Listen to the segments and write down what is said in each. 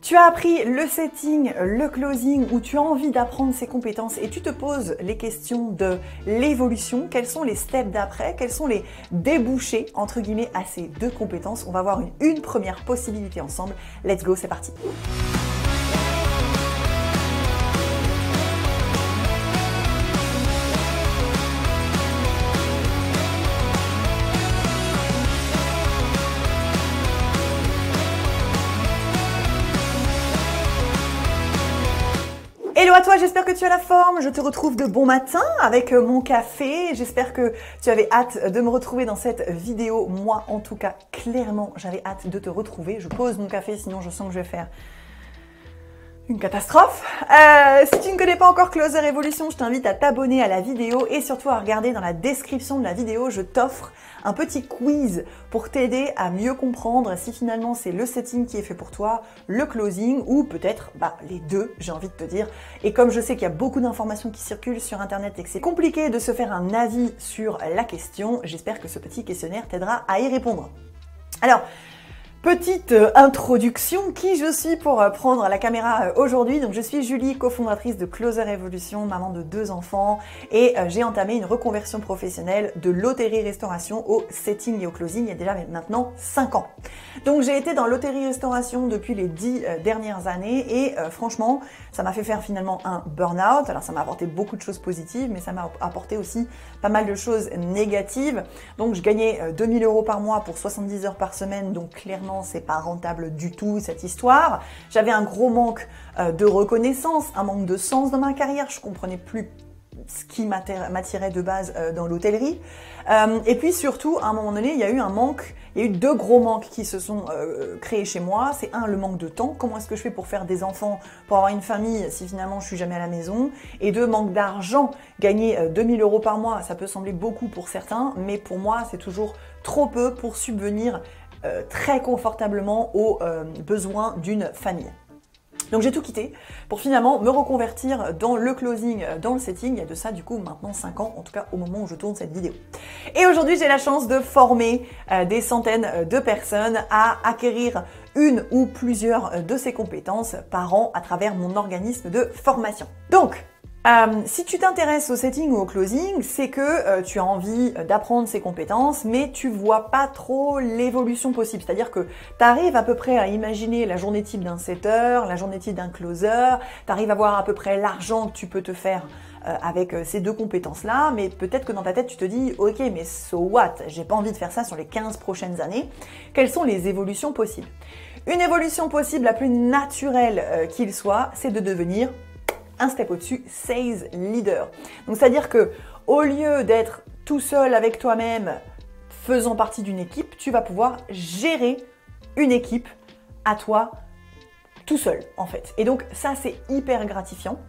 Tu as appris le setting, le closing, ou tu as envie d'apprendre ces compétences et tu te poses les questions de l'évolution. Quels sont les steps d'après? Quels sont les débouchés, entre guillemets, à ces deux compétences? On va voir une première possibilité ensemble. Let's go, c'est parti! Hello à toi, j'espère que tu as la forme. Je te retrouve de bon matin avec mon café. J'espère que tu avais hâte de me retrouver dans cette vidéo. Moi, en tout cas, clairement, j'avais hâte de te retrouver. Je pose mon café, sinon je sens que je vais faire une catastrophe. Si tu ne connais pas encore Closer Evolution, je t'invite à t'abonner à la vidéo et surtout à regarder dans la description de la vidéo. Je t'offre un petit quiz pour t'aider à mieux comprendre si finalement c'est le setting qui est fait pour toi, le closing ou peut-être les deux, j'ai envie de te dire. Et comme je sais qu'il y a beaucoup d'informations qui circulent sur internet et que c'est compliqué de se faire un avis sur la question, j'espère que ce petit questionnaire t'aidera à y répondre. Alors, petite introduction, qui je suis pour prendre la caméra aujourd'hui. Donc je suis Julie, cofondatrice de Closer Evolution, maman de 2 enfants et j'ai entamé une reconversion professionnelle de l'hôtellerie-restauration au setting et au closing il y a déjà maintenant 5 ans. Donc j'ai été dans l'hôtellerie-restauration depuis les 10 dernières années et franchement, ça m'a fait faire finalement un burn-out. Alors ça m'a apporté beaucoup de choses positives, mais ça m'a apporté aussi pas mal de choses négatives. Donc je gagnais 2000 € par mois pour 70 heures par semaine, donc clairement c'est pas rentable du tout cette histoire. J'avais un gros manque de reconnaissance, un manque de sens dans ma carrière, je comprenais plus ce qui m'attirait de base dans l'hôtellerie. Et puis surtout, à un moment donné, il y a eu 2 gros manques qui se sont créés chez moi. C'est un, le manque de temps. Comment est-ce que je fais pour faire des enfants, pour avoir une famille si finalement je suis jamais à la maison? Et 2, manque d'argent. Gagner 2000 € par mois, ça peut sembler beaucoup pour certains, mais pour moi, c'est toujours trop peu pour subvenir très confortablement aux besoins d'une famille. Donc j'ai tout quitté pour finalement me reconvertir dans le closing, dans le setting. Il y a de ça du coup maintenant 5 ans, en tout cas au moment où je tourne cette vidéo. Et aujourd'hui j'ai la chance de former des centaines de personnes à acquérir une ou plusieurs de ces compétences par an à travers mon organisme de formation. Donc, si tu t'intéresses au setting ou au closing, c'est que tu as envie d'apprendre ces compétences, mais tu vois pas trop l'évolution possible. C'est-à-dire que tu arrives à peu près à imaginer la journée type d'un setter, la journée type d'un closer, tu arrives à voir à peu près l'argent que tu peux te faire avec ces 2 compétences-là, mais peut-être que dans ta tête, tu te dis « Ok, mais so what? J'ai pas envie de faire ça sur les 15 prochaines années. » Quelles sont les évolutions possibles? Une évolution possible la plus naturelle qu'il soit, c'est de devenir un step au-dessus, sales leader. Donc c'est-à-dire que au lieu d'être tout seul avec toi-même, faisant partie d'une équipe, tu vas pouvoir gérer une équipe à toi tout seul en fait. Et donc ça c'est hyper gratifiant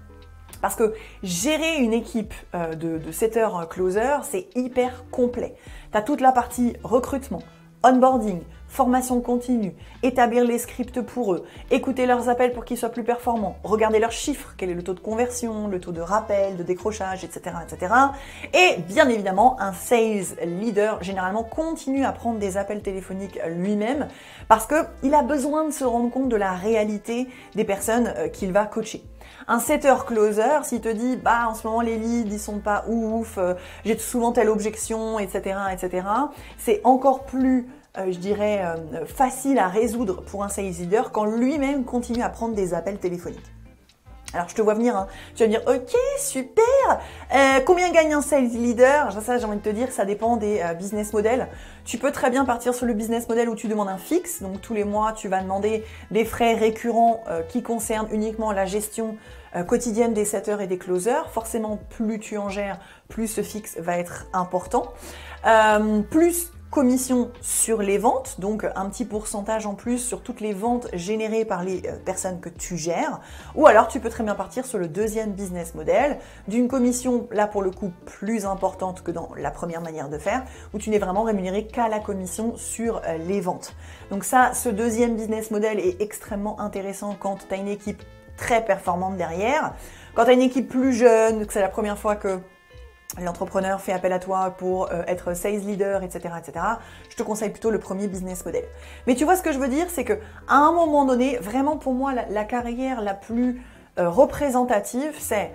parce que gérer une équipe de setter closer, c'est hyper complet. Tu as toute la partie recrutement, onboarding, formation continue, établir les scripts pour eux, écouter leurs appels pour qu'ils soient plus performants, regarder leurs chiffres, quel est le taux de conversion, le taux de rappel, de décrochage, etc., etc. Et bien évidemment, un sales leader généralement continue à prendre des appels téléphoniques lui-même parce qu'il a besoin de se rendre compte de la réalité des personnes qu'il va coacher. Un setter closer, s'il te dit en ce moment les leads ils sont pas ouf, j'ai souvent telle objection, etc., etc., c'est encore plus je dirais, facile à résoudre pour un sales leader quand lui-même continue à prendre des appels téléphoniques. Alors je te vois venir, hein. Tu vas me dire ok super, combien gagne un sales leader? Ça j'ai envie de te dire ça dépend des business models. Tu peux très bien partir sur le business model où tu demandes un fixe, donc tous les mois tu vas demander des frais récurrents qui concernent uniquement la gestion quotidienne des setters et des closers. Forcément plus tu en gères, plus ce fixe va être important. Plus commission sur les ventes, donc un petit pourcentage en plus sur toutes les ventes générées par les personnes que tu gères. Ou alors tu peux très bien partir sur le deuxième business model, d'une commission là pour le coup plus importante que dans la première manière de faire, où tu n'es vraiment rémunéré qu'à la commission sur les ventes. Donc ça, ce deuxième business model est extrêmement intéressant quand tu as une équipe très performante derrière. Quand tu as une équipe plus jeune, que c'est la première fois que l'entrepreneur fait appel à toi pour être sales leader, etc., etc., je te conseille plutôt le premier business model. Mais tu vois ce que je veux dire, c'est que à un moment donné, vraiment pour moi, la carrière la plus représentative, c'est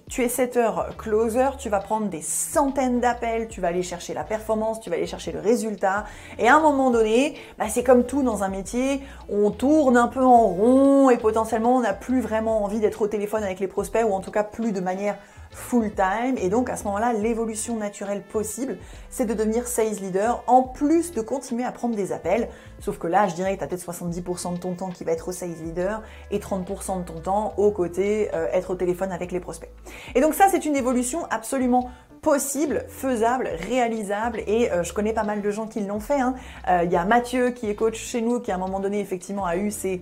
tu es setter closer, tu vas prendre des centaines d'appels, tu vas aller chercher la performance, tu vas aller chercher le résultat. Et à un moment donné, c'est comme tout dans un métier, on tourne un peu en rond et potentiellement on n'a plus vraiment envie d'être au téléphone avec les prospects ou en tout cas plus de manière full time. Et donc à ce moment-là, l'évolution naturelle possible, c'est de devenir sales leader en plus de continuer à prendre des appels. Sauf que là, je dirais que tu as peut-être 70% de ton temps qui va être au sales leader et 30% de ton temps au côté être au téléphone avec les prospects. Et donc ça, c'est une évolution absolument possible, faisable, réalisable et je connais pas mal de gens qui l'ont fait. Il y a Mathieu qui est coach chez nous qui à un moment donné effectivement a eu ses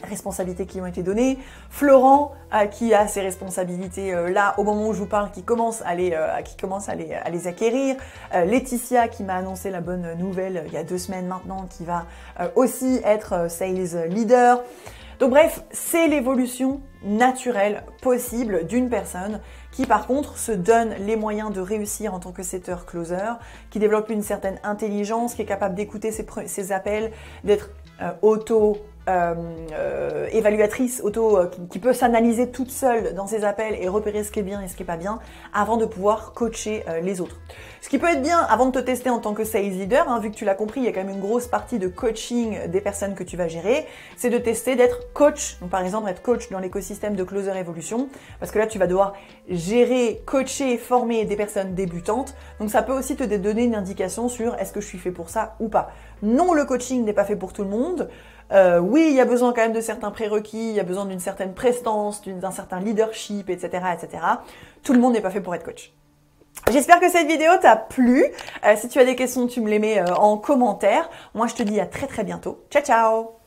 responsabilités qui ont été données, Florent qui a ses responsabilités là au moment où je vous parle qui commence à les acquérir, Laetitia qui m'a annoncé la bonne nouvelle il y a 2 semaines maintenant qui va aussi être sales leader. Donc bref, c'est l'évolution naturelle possible d'une personne qui par contre se donne les moyens de réussir en tant que setter closer, qui développe une certaine intelligence, qui est capable d'écouter ses appels, d'être évaluatrice, qui peut s'analyser toute seule dans ses appels et repérer ce qui est bien et ce qui est pas bien avant de pouvoir coacher les autres. Ce qui peut être bien avant de te tester en tant que sales leader, vu que tu l'as compris, il y a quand même une grosse partie de coaching des personnes que tu vas gérer, c'est de tester d'être coach. Donc par exemple, être coach dans l'écosystème de Closer Evolution, parce que là tu vas devoir gérer, coacher, former des personnes débutantes. Donc ça peut aussi te donner une indication sur est-ce que je suis fait pour ça ou pas. Non, le coaching n'est pas fait pour tout le monde. Oui, il y a besoin quand même de certains prérequis, il y a besoin d'une certaine prestance, d'un certain leadership, etc., etc. Tout le monde n'est pas fait pour être coach. J'espère que cette vidéo t'a plu. Si tu as des questions, tu me les mets en commentaire. Moi, je te dis à très très bientôt. Ciao, ciao!